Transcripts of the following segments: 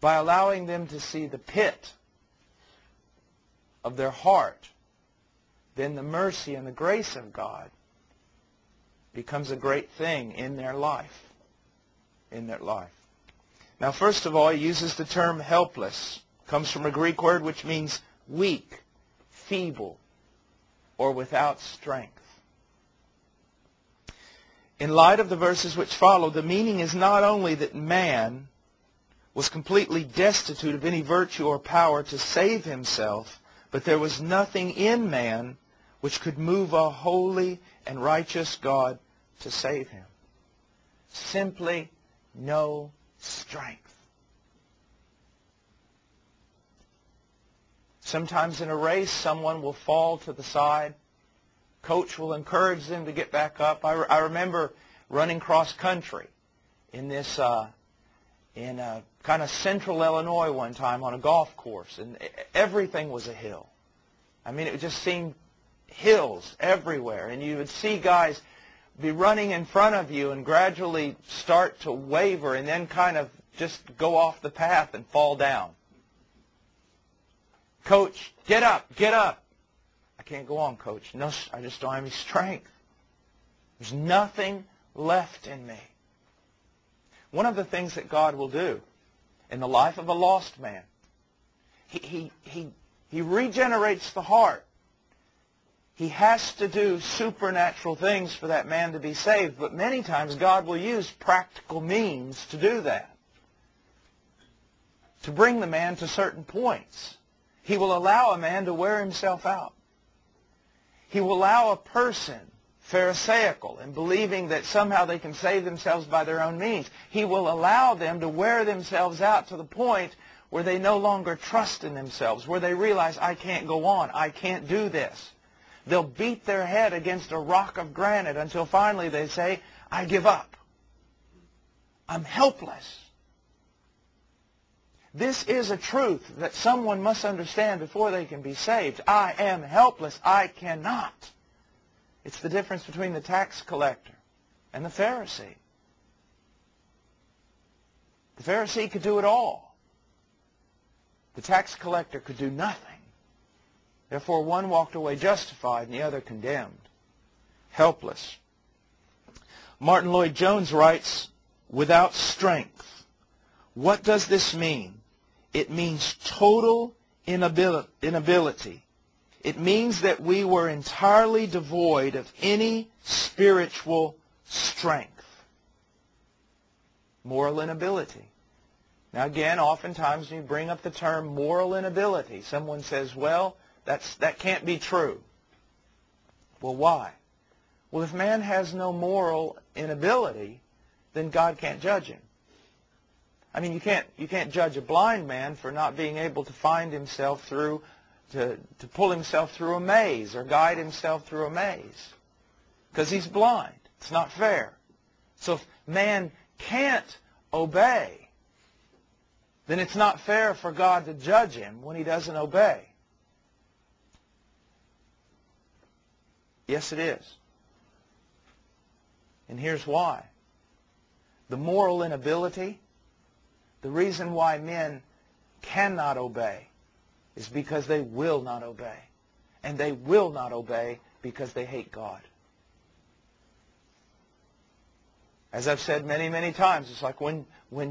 by allowing them to see the pit of their heart, then the mercy and the grace of God becomes a great thing in their life. In their life. Now, first of all, he uses the term helpless. It comes from a Greek word which means weak, feeble, or without strength. In light of the verses which follow, the meaning is not only that man was completely destitute of any virtue or power to save himself, but there was nothing in man which could move a holy and righteous God to save him. Simply no strength. Sometimes in a race, someone will fall to the side. Coach will encourage them to get back up. I remember running cross country in this in kind of central Illinois one time on a golf course, and everything was a hill. I mean, it just seemed hills everywhere, and you would see guys be running in front of you and gradually start to waver and then kind of just go off the path and fall down. Coach, get up, get up. I can't go on, Coach. No, I just don't have any strength. There's nothing left in me. One of the things that God will do in the life of a lost man, He regenerates the heart. He has to do supernatural things for that man to be saved, but many times God will use practical means to do that, to bring the man to certain points. He will allow a man to wear himself out. He will allow a person, pharisaical, and believing that somehow they can save themselves by their own means, he will allow them to wear themselves out to the point where they no longer trust in themselves, where they realize, I can't go on, I can't do this. They'll beat their head against a rock of granite until finally they say, I give up. I'm helpless. This is a truth that someone must understand before they can be saved. I am helpless. I cannot. It's the difference between the tax collector and the Pharisee. The Pharisee could do it all. The tax collector could do nothing. Therefore, one walked away justified and the other condemned. Helpless. Martin Lloyd-Jones writes, without strength. What does this mean? It means total inability. It means that we were entirely devoid of any spiritual strength. Moral inability. Now again, oftentimes when you bring up the term moral inability, someone says, well, that can't be true. Well, why? Well, if man has no moral inability, then God can't judge him. I mean, you can't judge a blind man for not being able to find himself through, to pull himself through a maze or guide himself through a maze, because he's blind. It's not fair. So if man can't obey, then it's not fair for God to judge him when he doesn't obey. Yes, it is. And here's why. The moral inability, the reason why men cannot obey is because they will not obey. And they will not obey because they hate God. As I've said many, many times, it's like when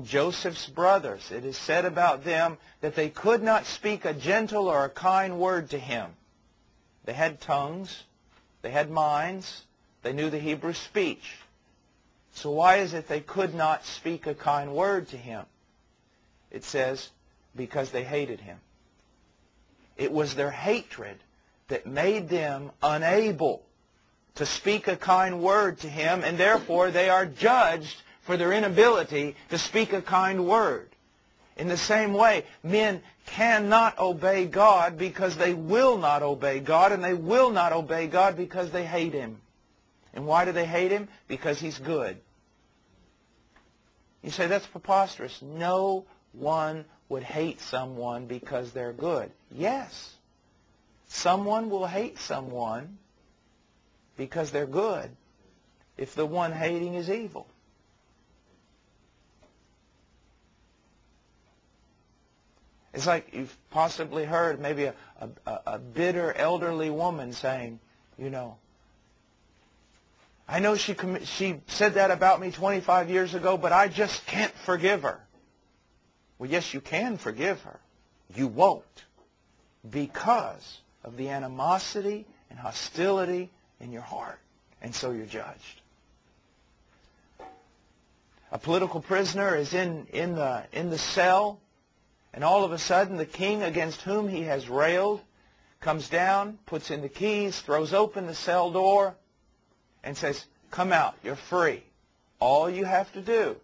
Joseph's brothers, it is said about them that they could not speak a gentle or a kind word to him. They had tongues. They had minds. They knew the Hebrew speech. So why is it they could not speak a kind word to him? It says, because they hated him. It was their hatred that made them unable to speak a kind word to him, and therefore they are judged for their inability to speak a kind word. In the same way, men cannot obey God because they will not obey God, and they will not obey God because they hate him. And why do they hate him? Because he's good. You say, that's preposterous. No one would hate someone because they're good. Yes, someone will hate someone because they're good if the one hating is evil. It's like you've possibly heard maybe a bitter elderly woman saying, you know, I know she said that about me 25 years ago, but I just can't forgive her. Well, yes, you can forgive her. You won't, because of the animosity and hostility in your heart. And so you're judged. A political prisoner is in the cell, and all of a sudden the king against whom he has railed comes down, puts in the keys, throws open the cell door, and says, come out, you're free. All you have to do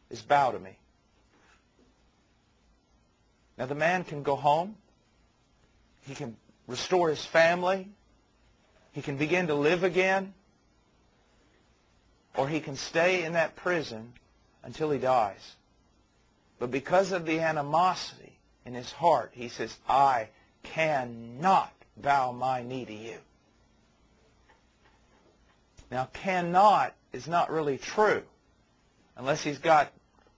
is bow to me. Now the man can go home. He can restore his family. He can begin to live again. Or he can stay in that prison until he dies. But because of the animosity in his heart, he says, I cannot bow my knee to you. Now, cannot is not really true unless he's got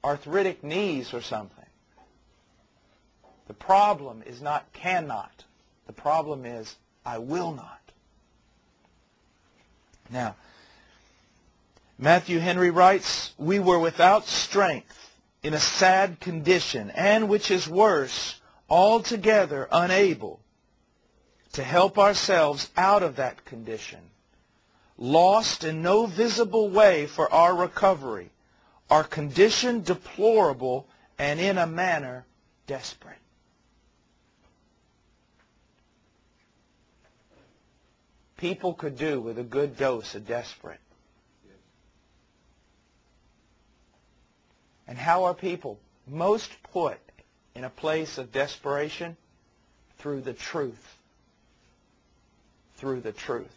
arthritic knees or something. The problem is not cannot. The problem is I will not. Now, Matthew Henry writes, we were without strength, in a sad condition, and which is worse, altogether unable to help ourselves out of that condition, lost in no visible way for our recovery, our condition deplorable, and in a manner desperate. People could do with a good dose of desperate. And how are people most put in a place of desperation? Through the truth. Through the truth.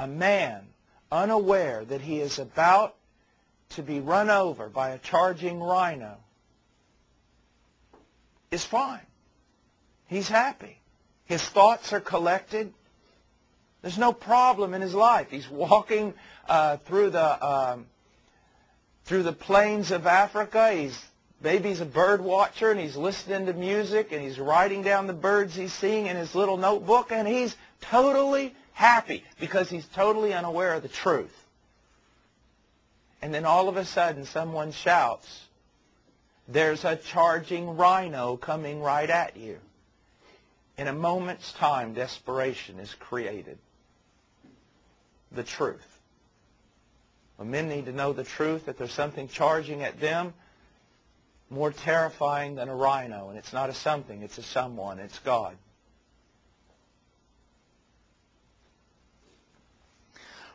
A man unaware that he is about to be run over by a charging rhino is fine. He's happy. His thoughts are collected. There's no problem in his life. He's walking through the plains of Africa. Maybe he's a bird watcher, and he's listening to music, and he's writing down the birds he's seeing in his little notebook, and he's totally happy because he's totally unaware of the truth. And then all of a sudden someone shouts, there's a charging rhino coming right at you. In a moment's time, desperation is created. The truth. Well, men need to know the truth, that there's something charging at them more terrifying than a rhino. And it's not a something, it's a someone. It's God.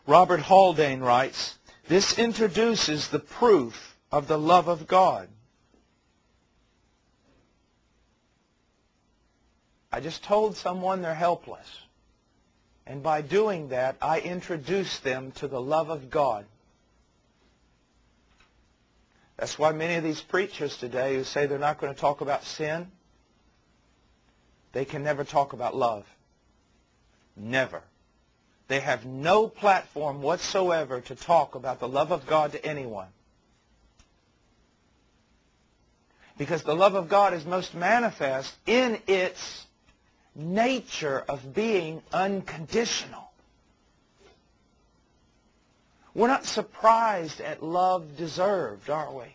Robert Haldane writes, this introduces the proof of the love of God. I just told someone they're helpless. And by doing that, I introduce them to the love of God. That's why many of these preachers today who say they're not going to talk about sin, they can never talk about love. Never. They have no platform whatsoever to talk about the love of God to anyone. Because the love of God is most manifest in its nature of being unconditional. We're not surprised at love deserved, are we?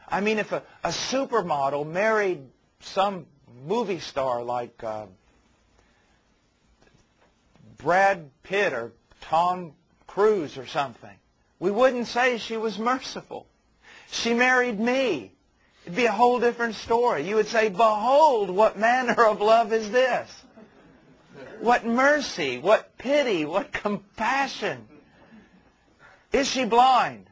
I mean, if a supermodel married some movie star like Brad Pitt or Tom Cruise or something, we wouldn't say she was merciful. She married me. It'd be a whole different story. You would say, behold, what manner of love is this? What mercy, what pity, what compassion. Is she blind?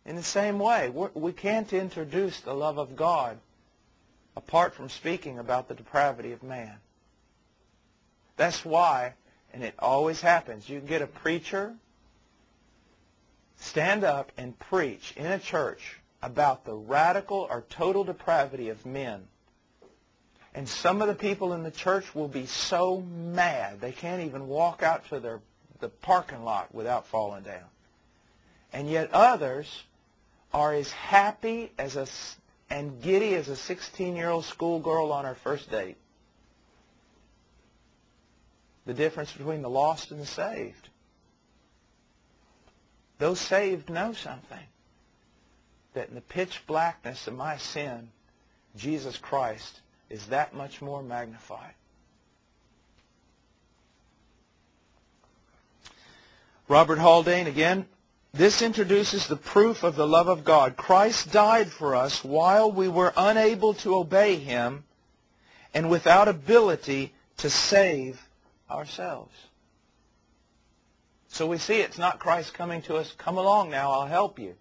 In the same way, we can't introduce the love of God apart from speaking about the depravity of man. That's why, and it always happens, you can get a preacher stand up and preach in a church about the radical or total depravity of men. And some of the people in the church will be so mad they can't even walk out to the parking lot without falling down. And yet others are as happy and giddy as a 16-year-old schoolgirl on her first date. The difference between the lost and the saved. Those saved know something. That in the pitch blackness of my sin, Jesus Christ is that much more magnified. Robert Haldane again. This introduces the proof of the love of God. Christ died for us while we were unable to obey Him and without ability to save ourselves. So we see it's not Christ coming to us, come along now, I'll help you.